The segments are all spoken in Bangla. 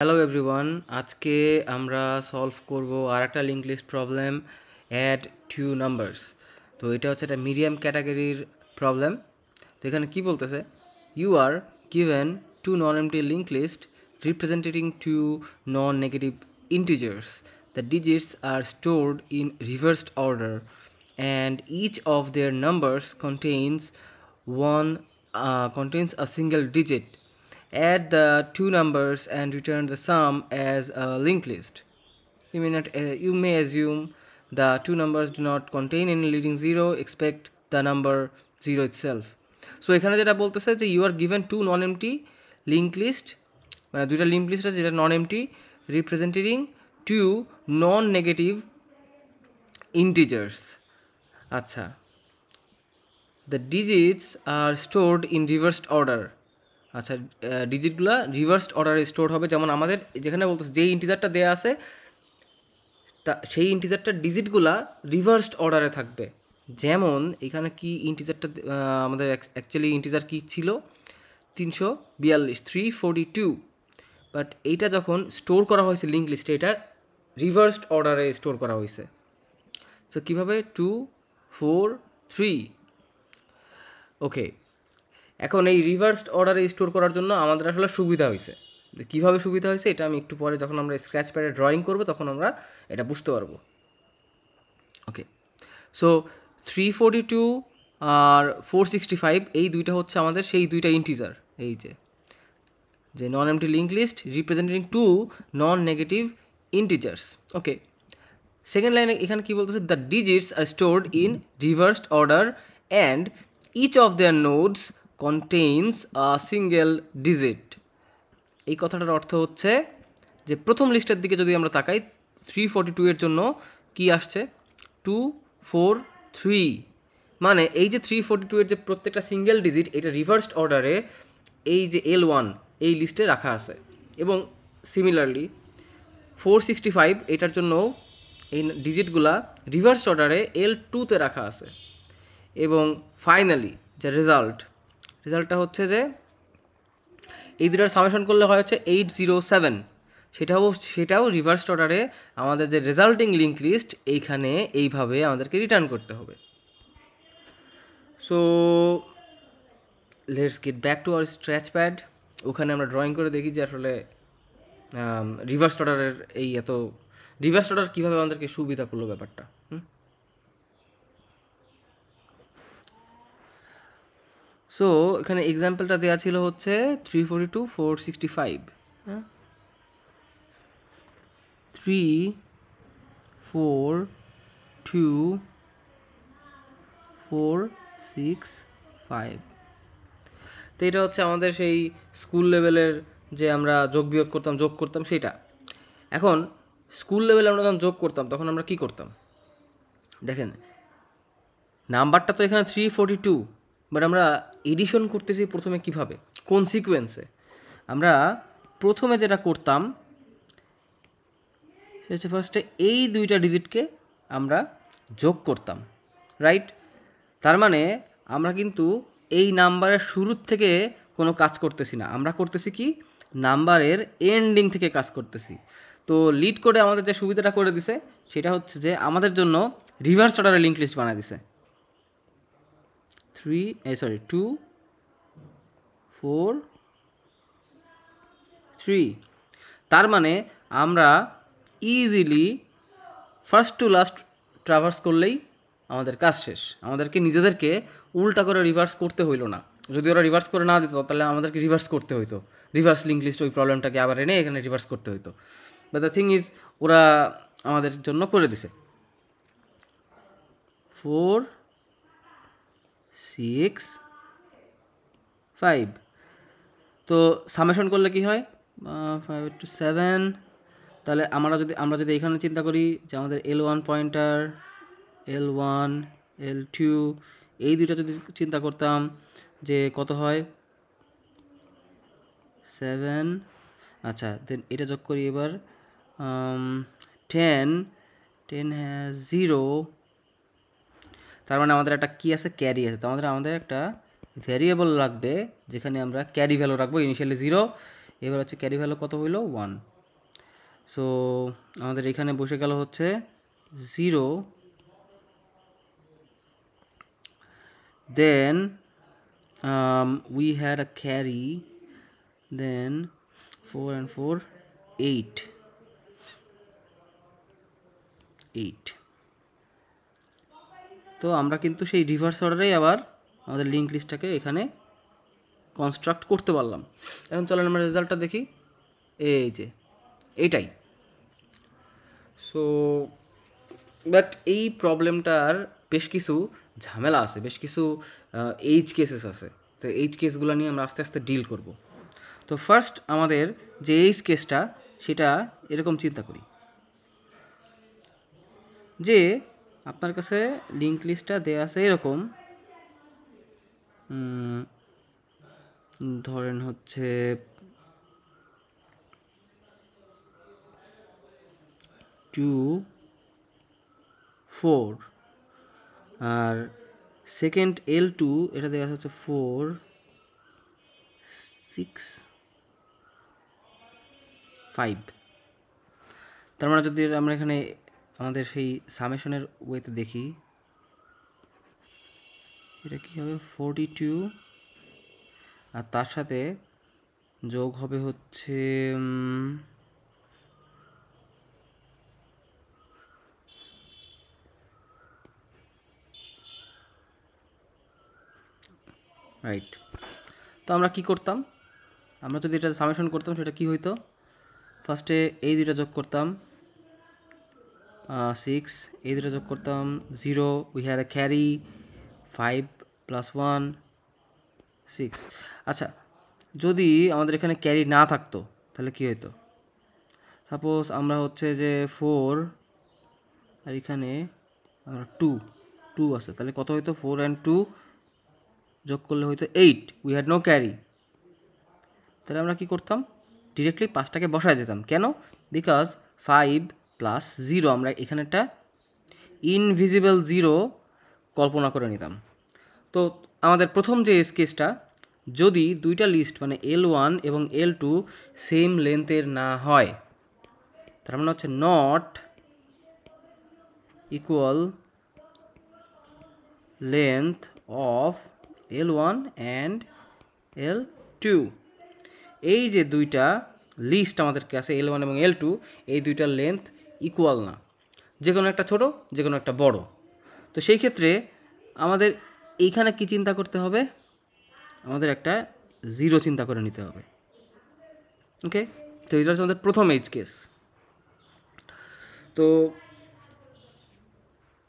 হ্যালো এভরিওয়ান, আজকে আমরা সলভ করব আর একটা link list problem, add two numbers. তো এটা হচ্ছে একটা মিডিয়াম ক্যাটাগরির প্রবলেম। তো এখানে কি বলতেছে, you are given two non empty linked list representing two non negative integers. The digits are stored in reversed order and each of their numbers contains a single digit. Add the two numbers and return the sum as a linked list. You may assume the two numbers do not contain any leading zero. Expect the number 0 itself. So এখানে যেটা বলতেছে যে you are given two non-empty linked list, মানে দুইটা লিঙ্ক লিস্ট আছে যেটা non empty, representing two non negative integers. আচ্ছা, the digits are stored in reversed order. আচ্ছা, ডিজিটগুলো রিভার্সড অর্ডারে স্টোর হবে, যেমন আমাদের যেখানে বলতেছে যেই ইন্টিজারটা দেওয়া আছে তা সেই ইন্টিজারটার ডিজিটগুলা রিভার্সড অর্ডারে থাকবে। যেমন এখানে কি ইন্টিজারটা আমাদের অ্যাকচুয়ালি ইন্টিজার কি ছিল 342, 342, বাট এইটা যখন স্টোর করা হয়েছে লিঙ্ক লিস্টে এটা রিভার্সড অর্ডারে স্টোর করা হয়েছে। সো কীভাবে 2 4 3। ওকে, এখন এই রিভার্সড অর্ডারে স্টোর করার জন্য আমাদের আসলে সুবিধা হয়েছে। কীভাবে সুবিধা হয়েছে এটা আমি একটু পরে যখন আমরা স্ক্র্যাচ প্যাডে ড্রয়িং করবো তখন আমরা এটা বুঝতে পারবো। ওকে, সো 342 আর 465 এই দুইটা হচ্ছে আমাদের সেই দুইটা ইন্টিজার, এই যে non empty linked list representing two non negative integers. Okay, second লাইনে এখানে কী বলতেছে, the digits are stored in reversed order and each of their nodes contains a single digit. এই কথাটার অর্থ হচ্ছে যে প্রথম লিস্টের দিকে যদি আমরা তাকাই 342 এর জন্য কি আসছে 2 4 3, মানে এই যে 342 এর যে প্রত্যেকটা সিঙ্গেল ডিজিট এটা রিভার্সড অর্ডারে এই যে L1 এই লিস্টে রাখা আছে। এবং সিমিলারলি 465 এটার জন্য এই ডিজিটগুলা রিভার্সড অর্ডারে L2তে রাখা আছে। এবং ফাইনালি যে রেজাল্টটা হচ্ছে যে এই দুটার সামেশন করলে হয় হচ্ছে 807, সেটাও রিভার্সড অর্ডারে আমাদের যে রেজাল্টিং লিঙ্ক লিস্ট এইখানে এইভাবে আমাদেরকে রিটার্ন করতে হবে। So let's get back to our scratch pad. ওখানে আমরা ড্রয়িং করে দেখি যে আসলে রিভার্সড অর্ডারের রিভার্সড অর্ডার কীভাবে আমাদেরকে সুবিধা করলো ব্যাপারটা। সো এখানে এক্সাম্পলটা দেওয়া ছিল হচ্ছে 342 465, 3 4 2 4 6 5। তো এটা হচ্ছে আমাদের সেই স্কুল লেভেলের যে আমরা যোগ করতাম সেটা। এখন স্কুল লেভেলে আমরা যখন যোগ করতাম তখন আমরা কি করতাম দেখেন, নাম্বারটা তো এখানে 342, বাট আমরা এডিশন করতেছি প্রথমে কিভাবে, কোন সিকোয়েন্সে। আমরা প্রথমে যেটা করতাম সেটা হচ্ছে ফার্স্টে এই দুইটা ডিজিটকে আমরা যোগ করতাম, রাইট? তার মানে আমরা কিন্তু এই নাম্বারের শুরুর থেকে কোনো কাজ করতেছি না, আমরা করতেছি কি নাম্বারের এন্ডিং থেকে কাজ করতেছি। তো লিড করে আমাদের যে সুবিধাটা করে দিছে সেটা হচ্ছে যে আমাদের জন্য রিভার্স অর্ডারে লিঙ্ক লিস্ট বানায় দিছে। 2 4 3। তার মানে আমরা easily first to last traverse করলেই আমাদের কাজ শেষ। আমাদেরকে নিজেদেরকে উল্টা করে রিভার্স করতে হইলো না। যদি ওরা রিভার্স করে না দিত তাহলে আমাদেরকে রিভার্স করতে হইতো, রিভার্স লিঙ্ক লিস্ট ওই প্রবলেমটাকে আবার এনে এখানে রিভার্স করতে হইতো। বাট দ্য থিং ইজ ওরা আমাদের জন্য করে দিছে। 4 6 5। তো সামেশন করলে কি হয় 5 to 7। তাহলে আমরা যদি এখানে চিন্তা করি যে আমাদের L1 পয়েন্টার, L1 L2 এই দুইটা যদি চিন্তা করতাম যে কত হয় 7। আচ্ছা, দেন এটা যোগ করি এবার 10 হ্যাজ 0। তার মানে আমাদের একটা কি আছে, ক্যারি আছে। তো আমাদের একটা ভ্যারিয়েবল লাগবে যেখানে আমরা ক্যারি ভ্যালু রাখবো, ইনিশিয়ালি 0 এবার হচ্ছে ক্যারি ভ্যালু কত হইল 1। সো আমাদের এখানে বসে গেল হচ্ছে 0, দেন we had a carry, then 4 and 4 8 তো আমরা কিন্তু সেই রিভার্স অর্ডারেই আবার আমাদের লিঙ্ক লিস্টটাকে এখানে কনস্ট্রাক্ট করতে পারলাম। এখন চলেন আমরা রেজাল্টটা দেখি। এই যে এইটাই। সো বাট এই প্রবলেমটার বেশ কিছু ঝামেলা আছে, বেশ কিছু এইজ কেসেস আছে। তো এইজ কেসগুলো নিয়ে আমরা আস্তে আস্তে ডিল করব। তো ফার্স্ট আমাদের যে এইজ কেসটা সেটা এরকম চিন্তা করি যে আপনার কাছে লিঙ্ক লিস্টটা দেওয়া আছে এরকম, ধরেন হচ্ছে 2 4 আর সেকেন্ড L2 এটা দেওয়া হচ্ছে 4 6 5। তার মানে যদি আমরা এখানে আমাদের সেই সামেশনের ওয়েতে দেখি, এটা কি হবে 42 আর তার সাথে যোগ হবে হচ্ছে রাইট। তো আমরা কি করতাম, আমরা যদি এটা সামেশন করতাম সেটা কি হইতো, ফার্স্টে এই দুইটা যোগ করতাম 6, এই দুটো যোগ করতাম 0, উই হ্যাড এ ক্যারি 5 + 1 6। আচ্ছা, যদি আমাদের এখানে ক্যারি না থাকতো তাহলে কি হতো, সাপোজ আমরা হচ্ছে যে 4 আর এখানে আমরা 2 আছে, তাহলে কত হইতো 4 and 2 যোগ করলে হয়তো 8, উই হ্যাড নো ক্যারি। তাহলে আমরা কি করতাম, ডিরেক্টলি 5টাকে বসায় যেতাম। কেন, বিকজ 5 + 0 আমরা এখানে একটা ইনভিজিবল 0 কল্পনা করে নিতাম। তো আমাদের প্রথম যে কেসটা, যদি দুইটা লিস্ট মানে L1 এবং L2 সেম লেন্থের না হয়, তার মানে হচ্ছে not equal length of L1 and L2। এই যে দুইটা লিস্ট আমাদের কাছে L1 এবং L2, এই দুইটার লেন্থ ইকুয়াল না, যে কোনো একটা ছোট, যে কোনো একটা বড়। তো সেই ক্ষেত্রে আমাদের এইখানে কি চিন্তা করতে হবে, আমাদের একটা 0 চিন্তা করে নিতে হবে। ওকে, তো এটা হচ্ছে আমাদের প্রথম এজ কেস। তো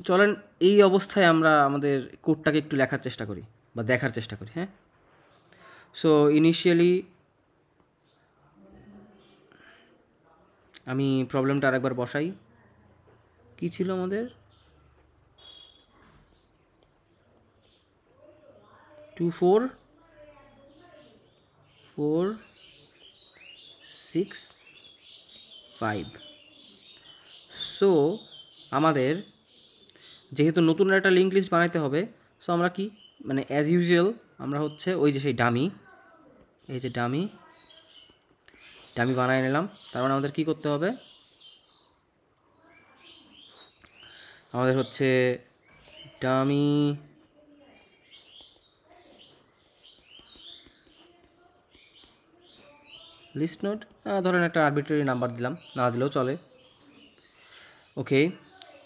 চলেন এই অবস্থায় আমরা আমাদের কোডটাকে একটু লেখার চেষ্টা করি বা দেখার চেষ্টা করি। হ্যাঁ, সো ইনিশিয়ালি আমি প্রবলেমটা আরেকবার বসাই। কি ছিল আমাদের, 2 4 4 6 5। সো আমাদের যেহেতু নতুন একটা লিঙ্ক লিস্ট বানাইতে হবে, সো আমরা কি মানে অ্যাজ ইউজুয়াল আমরা হচ্ছে ওই যে সেই ডামি, এই যে ডামি বানিয়ে নিলাম। তার মানে আমাদের কি করতে হবে, আমাদের হচ্ছে ডামি লিস্ট নোড, ধরেন একটা আরবিট্রারি নাম্বার দিলাম, না দিলেও চলে। ওকে,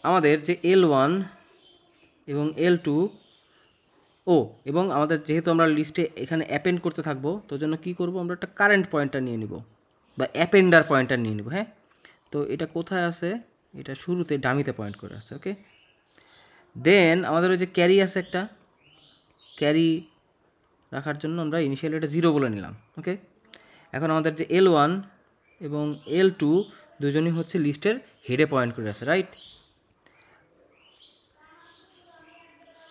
আমাদের যে L1 এবং L2 এবং আমাদের যেহেতু আমরা লিস্টে এখানে অ্যাপেন্ড করতে থাকবো, তো জন্য কী করবো, আমরা একটা কারেন্ট পয়েন্টার নিয়ে নিব বা অ্যাপেন্ডার পয়েন্টার নিয়ে নিব। হ্যাঁ, তো এটা কোথায় আছে, এটা শুরুতে ডামিতে পয়েন্ট করে আছে। ওকে, দেন আমাদের ওই যে ক্যারি আছে, একটা ক্যারি রাখার জন্য আমরা ইনিশিয়ালি এটা 0 বলে নিলাম। ওকে, এখন আমাদের যে L1 এবং L2 দুজনই হচ্ছে লিস্টের হেডে পয়েন্ট করে আছে, right.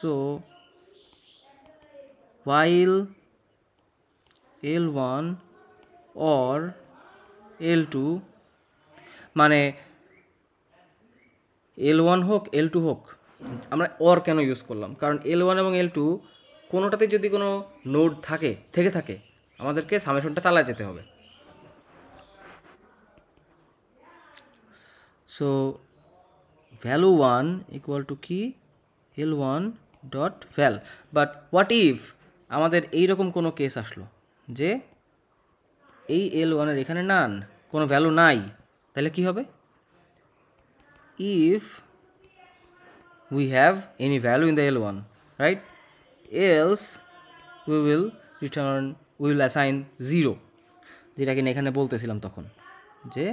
So while L1 or L2, মানে L1 হোক L2 হোক, আমরা অর কেন ইউজ করলাম, কারণ L1 এবং L2 কোনোটাতে যদি কোনো নোড থেকে থাকে আমাদেরকে সামেশনটা চালায় যেতে হবে। সো value 1 equal to কি L1 dot val. But what if আমাদের এইরকম কোনো কেস আসলো যে এই L1 এর এখানে নান, কোনো ভ্যালু নাই, তাহলে কি হবে? if we have any value in the L1, right, else we will assign 0, যেটা কিনা এখানে বলতেছিলাম তখন, যে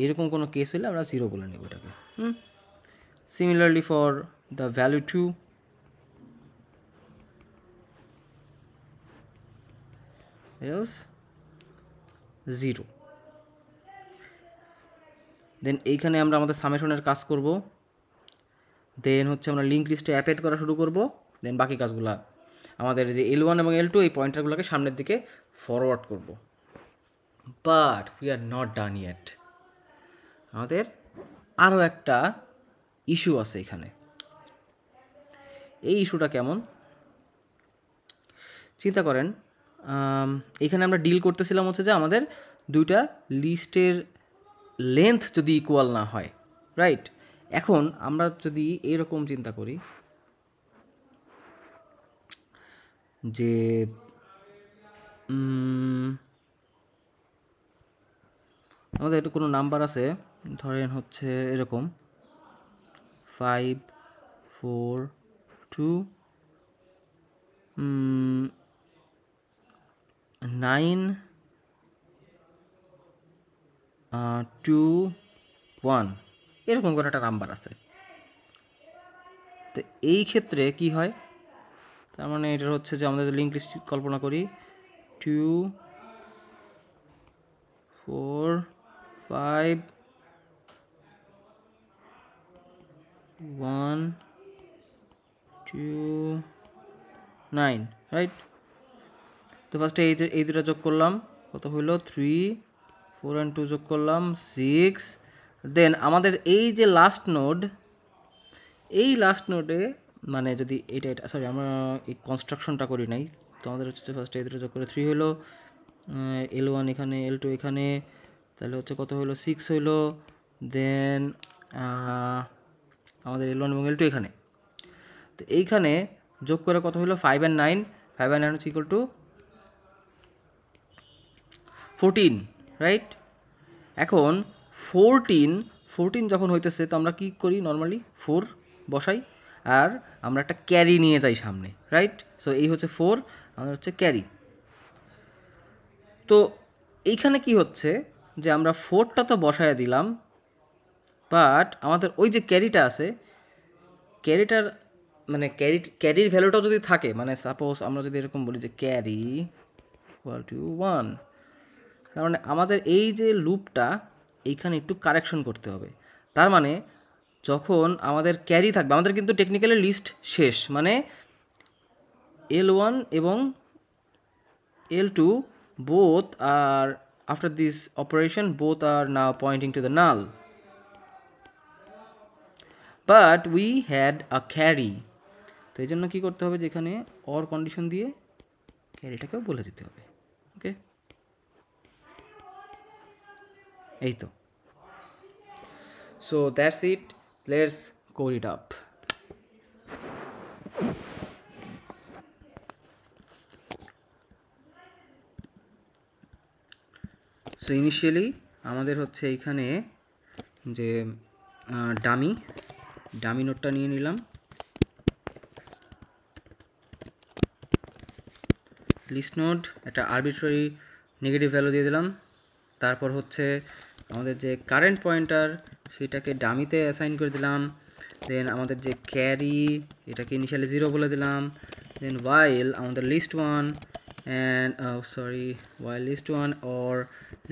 এরকম কোনো কেস হলে আমরা 0 বলে নেব এটাকে। Similarly for the value 2, else 0। দেন এইখানে আমরা আমাদের সামেশনের কাজ করব, দেন হচ্ছে আমরা লিঙ্ক লিস্টে অ্যাপেড করা শুরু করব, দেন বাকি কাজগুলা আমাদের যে L1 এবং L2 এই পয়েন্টারগুলোকে সামনের দিকে ফরওয়ার্ড করব। But we are not done yet, আমাদের আরও একটা ইস্যু আছে এখানে। এই ইস্যুটা কেমন চিন্তা করেন, এখানে আমরা ডিল করতেছিলাম হচ্ছে যে আমাদের দুইটা লিস্টের লেন্থ যদি ইকুয়াল না হয়, রাইট? এখন আমরা যদি এরকম চিন্তা করি যে আমাদের একটু কোনো নাম্বার আছে, ধরেন হচ্ছে এরকম 5 4 2 9 2 1, এরকম করে একটা নাম্বার আছে। তো এই ক্ষেত্রে কি হয়, তার মানে এটা হচ্ছে যে আমাদের লিঙ্ক লিস্ট কল্পনা করি 2 4 5 1 2 9, রাইট? তো ফার্স্টে এই দুটো যোগ করলাম, কত হইলো 3 4 and 2 যোগ করলাম 6। দেন আমাদের এই যে লাস্ট নোড, এই লাস্ট নোডে মানে যদি এটা সরি আমরা এই কনস্ট্রাকশনটা করি নাই, তো আমাদের হচ্ছে ফার্স্টে এই দুটো যোগ করে 3 হলো, L1 এখানে L2 এখানে, তাহলে হচ্ছে কত হলো 6 হইলো। দেন আমাদের L1 এবং L2 এখানে, তো এইখানে যোগ করে কত হলো 5 and 9, 5 and 9 হচ্ছে ইকুয়াল টু 14, রাইট? এখন 14 যখন হইতেছে, তো আমরা কি করি, নর্মালি 4 বসাই আর আমরা একটা ক্যারি নিয়ে যাই সামনে, রাইট? সো এই হচ্ছে 4, আমাদের হচ্ছে ক্যারি। তো এইখানে কি হচ্ছে যে আমরা 4টা তো বসায় দিলাম, বাট আমাদের ওই যে ক্যারিটা আছে, ক্যারিটার মানে ক্যারির ভ্যালুটাও যদি থাকে, মানে সাপোজ আমরা যদি এরকম বলি যে ক্যারি ইকুয়াল টু 1, তার মানে আমাদের এই যে লুপটা এইখানে একটু কারেকশন করতে হবে। তার মানে যখন আমাদের ক্যারি থাকবে, আমাদের কিন্তু টেকনিক্যালি লিস্ট শেষ, মানে L1 এবং L2 both are, after this operation both are now pointing to the null, but we had a carry। তো এই জন্য কী করতে হবে, যেখানে অর কন্ডিশন দিয়ে ক্যারিটাকেও বলে দিতে হবে। ওকে, এই তো। So that's it, let's code it up. So initially আমাদের হচ্ছে এইখানে যে ডামি নোটটা নিয়ে নিলাম, লিস্ট নোড একটা আরবিট্রারি নেগেটিভ ভ্যালু দিয়ে দিলাম। তারপর হচ্ছে আমাদের যে কারেন্ট পয়েন্টার সেটাকে ডামিতে অ্যাসাইন করে দিলাম। দেন আমাদের যে ক্যারি এটাকে ইনিশিয়ালি 0 বলে দিলাম। দেন while আমাদের list 1 and while list 1 or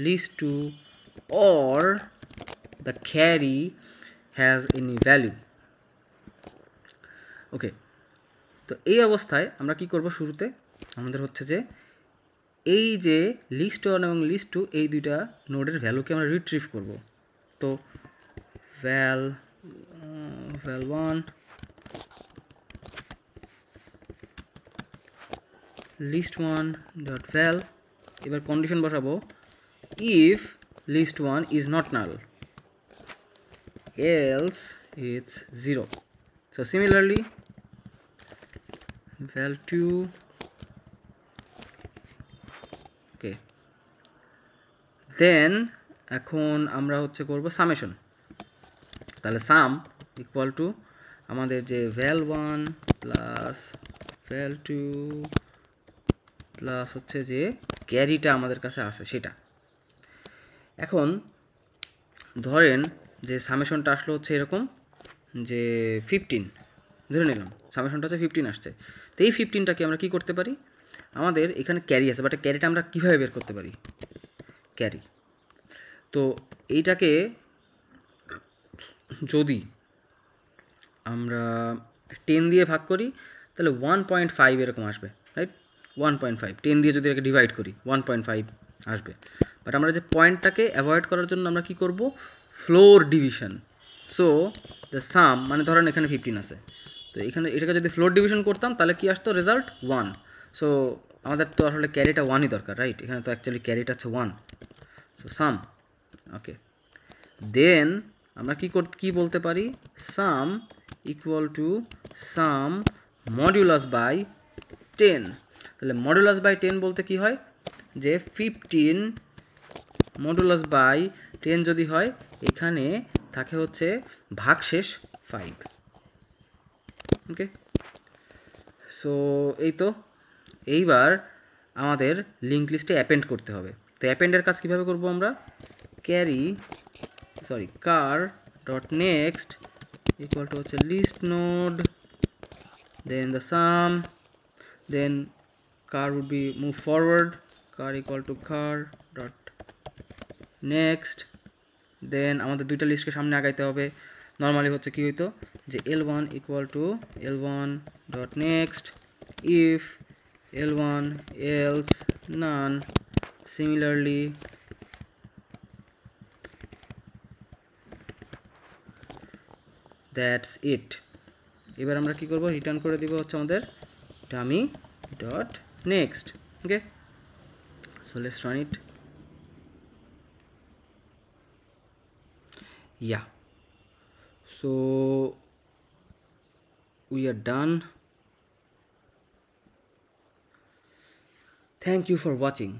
list 2 or the carry has any value। ওকে, তো এই অবস্থায় আমরা কি করব, শুরুতে আমাদের হচ্ছে যে এই যে লিস্ট 1 এবং লিস্ট 2 এই দুইটা নোডের ভ্যালুকে আমরা রিট্রিভ করব। তো val 1 list 1 dot val, এবার কন্ডিশন বসাবো if list 1 is not null, else it's 0. So similarly val2, okay, দেন এখন আমরা হচ্ছে করব সামেশন। তাহলে সাম ইকুয়াল টু আমাদের যে val1 প্লাস val2 প্লাস হচ্ছে যে ক্যারিটা আমাদের কাছে আছে সেটা। এখন ধরেন যে সামেশনটা আসলো হচ্ছে এরকম যে 15 ধরে নিলাম, সামেশনটা হচ্ছে 15 আসছে। তো এই 15টাকে আমরা কি করতে পারি, আমাদের এখানে ক্যারি আছে, বাট ক্যারিটা আমরা কীভাবে বের করতে পারি, ক্যারি। তো এইটাকে যদি আমরা 10 দিয়ে ভাগ করি তাহলে 1.5 এরকম আসবে, রাইট? 1.5 10 দিয়ে যদি এটাকে ডিভাইড করি 1.5 আসবে। বাট আমরা যে পয়েন্টটাকে অ্যাভয়েড করার জন্য আমরা কি করব, ফ্লোর ডিভিশন। সো দ্য সাম, মানে ধরেন এখানে 15 আছে, তো এখানে এটাকে যদি ফ্লোর ডিভিশন করতাম তাহলে কি আসতো, রেজাল্ট 1। সো আমাদের তো আসলে ক্যারিটা 1ই দরকার, রাইট? এখানে তো অ্যাকচুয়ালি ক্যারিটা হচ্ছে 1। সো সাম, ওকে। দেন আমরা কি বলতে পারি, sum equal to sum modulus by 10। তাহলে মডুলাস বাই 10 বলতে কি হয়, যে 15 মডুলাস বাই 10 যদি হয় এখানে থাকে হচ্ছে ভাগশেষ 5। ওকে, সো এই তো এইবার আমাদের লিঙ্ক লিস্টে অ্যাপেন্ড করতে হবে। তো অ্যাপেন্ডের কাজ কীভাবে করব আমরা, car dot next equal to হচ্ছে list node, then the sum, then car would be move forward, car equal to car dot next, দেন আমাদের দুইটা লিস্টকে সামনে আগাইতে হবে। নর্মালি হচ্ছে কি হইতো যে l1 equal to l1 dot next if l1 else none, similarly that's it। এবার আমরা কি করব, রিটার্ন করে দিব হচ্ছে আমাদের dummy dot next। okay, so let's run it. Yeah, so we are done. Thank you for watching.